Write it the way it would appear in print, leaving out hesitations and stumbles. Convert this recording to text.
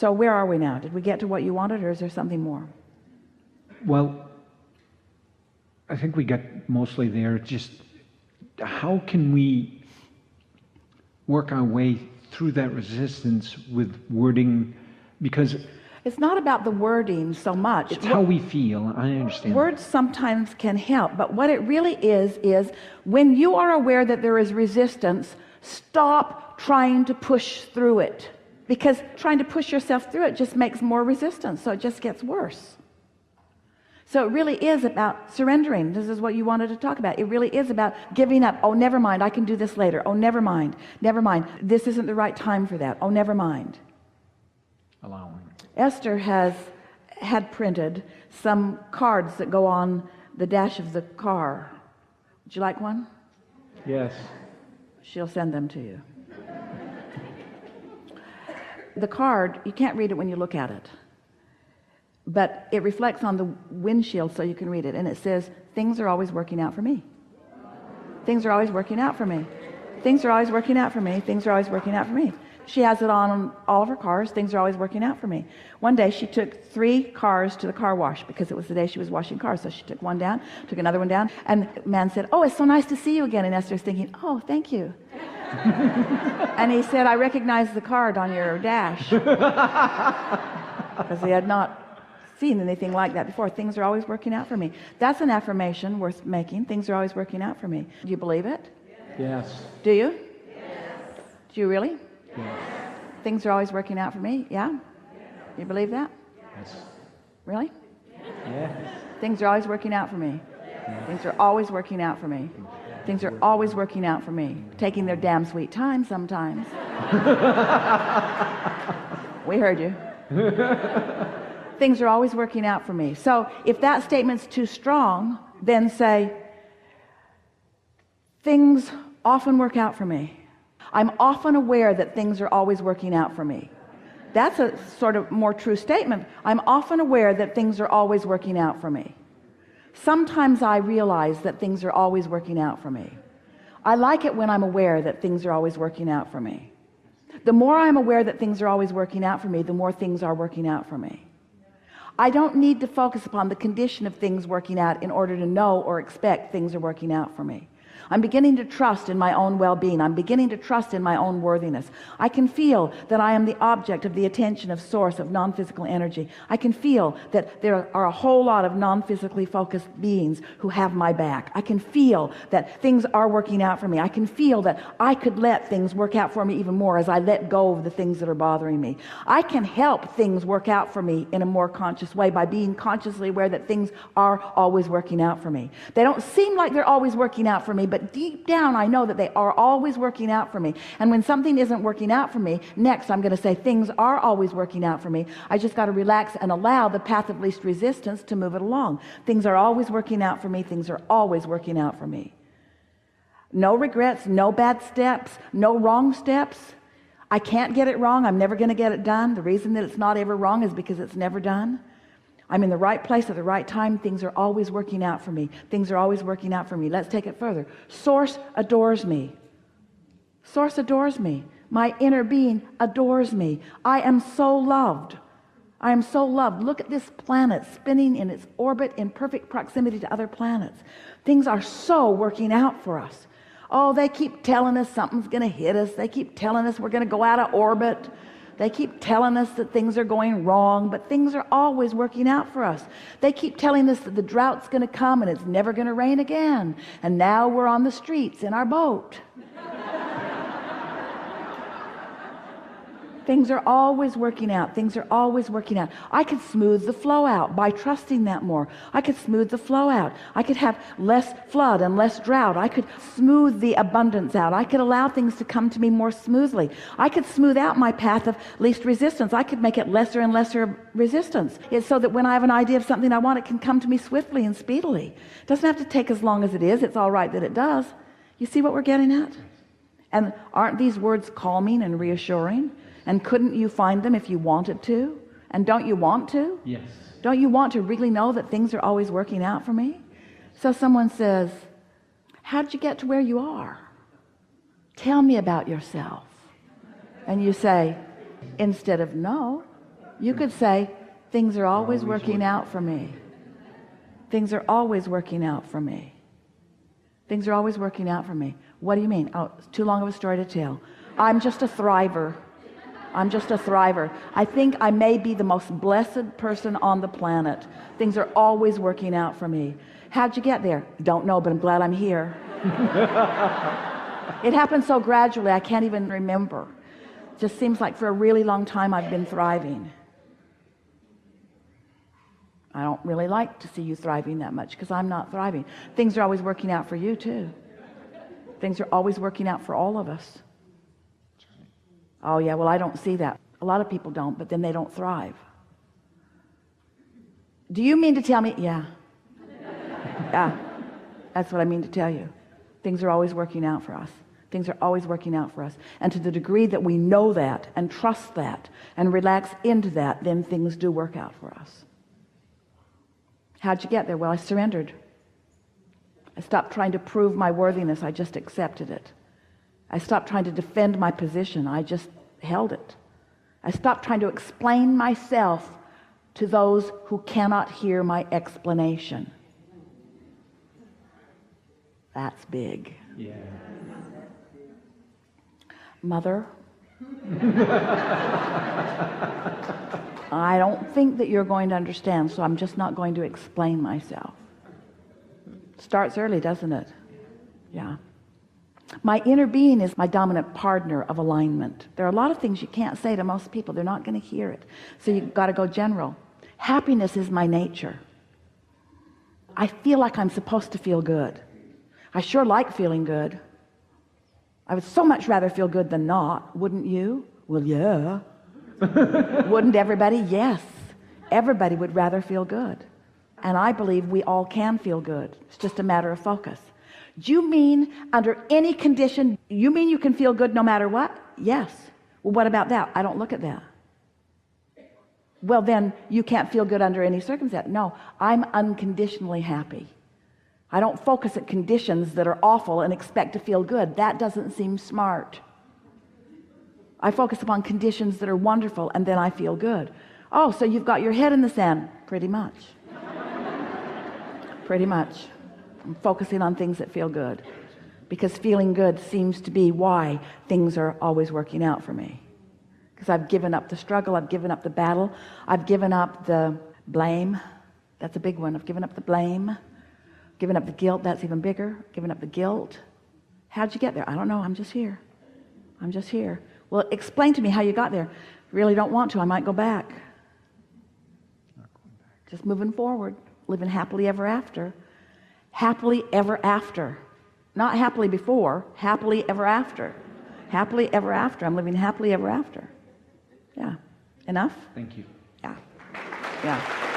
So where are we now? Did we get to what you wanted, or is there something more? Well, I think we got mostly there. Just how can we work our way through that resistance with wording? Because it's not about the wording so much. It's how we feel. I understand. Words sometimes can help, but what it really is when you are aware that there is resistance, stop trying to push through it. Because trying to push yourself through it just makes more resistance, so it just gets worse. So it really is about surrendering. This is what you wanted to talk about. It really is about giving up. Oh, never mind, I can do this later. Oh, never mind, this isn't the right time for that. Oh, never mind. Allowing. Esther had printed some cards that go on the dash of the car. Would you like one? Yes. She'll send them to you. The card, you can't read it when you look at it, but it reflects on the windshield so you can read it, and it says, things are always working out for me. Things are always working out for me. Things are always working out for me. Things are always working out for me. She has it on all of her cars. Things are always working out for me. One day she took 3 cars to the car wash because it was the day she was washing cars. So she took one down, took another one down, and the man said, oh, it's so nice to see you again. And Esther's thinking, oh, thank you. And he said, I recognize the card on your dash. Because he had not seen anything like that before. Things are always working out for me. That's an affirmation worth making. Things are always working out for me. Do you believe it? Yes. Do you? Yes. Do you really? Yes. Things are always working out for me? Yeah? You believe that? Yes. Really? Yes. Things are always working out for me. Things are always working out for me. Things are always working out for me. Taking their damn sweet time sometimes. We heard you. Things are always working out for me. So if that statement's too strong, then say, things often work out for me. I'm often aware that things are always working out for me. That's a sort of more true statement. I'm often aware that things are always working out for me. Sometimes I realize that things are always working out for me. I like it when I'm aware that things are always working out for me. The more I'm aware that things are always working out for me, the more things are working out for me. I don't need to focus upon the condition of things working out in order to know or expect things are working out for me. I'm beginning to trust in my own well-being. I'm beginning to trust in my own worthiness. I can feel that I am the object of the attention of source of non-physical energy. I can feel that there are a whole lot of non-physically focused beings who have my back. I can feel that things are working out for me. I can feel that I could let things work out for me even more as I let go of the things that are bothering me. I can help things work out for me in a more conscious way by being consciously aware that things are always working out for me. They don't seem like they're always working out for me, but deep down I know that they are always working out for me. And when something isn't working out for me, next I'm going to say things are always working out for me. I just got to relax and allow the path of least resistance to move it along. Things are always working out for me. Things are always working out for me. No regrets, no bad steps, no wrong steps. I can't get it wrong. I'm never going to get it done. The reason that it's not ever wrong is because it's never done. I'm in the right place at the right time. Things are always working out for me. Things are always working out for me. Let's take it further. Source adores me. Source adores me. My inner being adores me. I am so loved. I am so loved. Look at this planet spinning in its orbit in perfect proximity to other planets. Things are so working out for us. Oh, they keep telling us something's going to hit us. They keep telling us we're going to go out of orbit. They keep telling us that things are going wrong, but things are always working out for us. They keep telling us that the drought's going to come and it's never going to rain again. And now we're on the streets in our boat. Things are always working out. Things are always working out. I could smooth the flow out by trusting that more. I could smooth the flow out. I could have less flood and less drought. I could smooth the abundance out. I could allow things to come to me more smoothly. I could smooth out my path of least resistance. I could make it lesser and lesser resistance. It's so that when I have an idea of something I want, it can come to me swiftly and speedily. It doesn't have to take as long as it is. It's all right that it does. You see what we're getting at? And aren't these words calming and reassuring? And couldn't you find them if you wanted to? And don't you want to? Yes. Don't you want to really know that things are always working out for me? So someone says, how did you get to where you are? Tell me about yourself. And you say, instead of no, You could say, things are always working out for me. Things are always working out for me. Things are always working out for me. What do you mean? Oh, it's too long of a story to tell. I'm just a thriver. I'm just a thriver. I think I may be the most blessed person on the planet. Things are always working out for me. How'd you get there? Don't know, but I'm glad I'm here. It happened so gradually, I can't even remember. It just seems like for a really long time I've been thriving. I don't really like to see you thriving that much because I'm not thriving. Things are always working out for you too. Things are always working out for all of us. Oh yeah, well I don't see that. A lot of people don't, but then they don't thrive. Do you mean to tell me? Yeah. Yeah, that's what I mean to tell you. Things are always working out for us. Things are always working out for us. And to the degree that we know that and trust that and relax into that, then things do work out for us. How'd you get there? Well, I surrendered. I stopped trying to prove my worthiness. I just accepted it. I stopped trying to defend my position. I just held it. I stopped trying to explain myself to those who cannot hear my explanation. That's big. Yeah. Mother, I don't think that you're going to understand, so I'm just not going to explain myself. Starts early, doesn't it? Yeah. My inner being is my dominant partner of alignment. There are a lot of things you can't say to most people. They're not going to hear it. So you've got to go general. Happiness is my nature. I feel like I'm supposed to feel good. I sure like feeling good. I would so much rather feel good than not, wouldn't you? Well, yeah. Wouldn't everybody? Yes. Everybody would rather feel good. And I believe we all can feel good. It's just a matter of focus. Do you mean under any condition, you mean you can feel good no matter what? Yes. Well, what about that? I don't look at that. Well, then you can't feel good under any circumstance. No, I'm unconditionally happy. I don't focus at conditions that are awful and expect to feel good. That doesn't seem smart. I focus upon conditions that are wonderful and then I feel good. Oh, so you've got your head in the sand. Pretty much. Pretty much. I'm focusing on things that feel good because feeling good seems to be why things are always working out for me. Because I've given up the struggle, I've given up the battle, I've given up the blame. That's a big one. I've given up the blame. Given up the guilt, that's even bigger. Given up the guilt. How'd you get there? I don't know. I'm just here. I'm just here. Well, explain to me how you got there. Really don't want to. I might go back. Just moving forward. Living happily ever after. Happily ever after. Not happily before. Happily ever after. Happily ever after. I'm living happily ever after. Yeah. Enough? Thank you. Yeah. Yeah.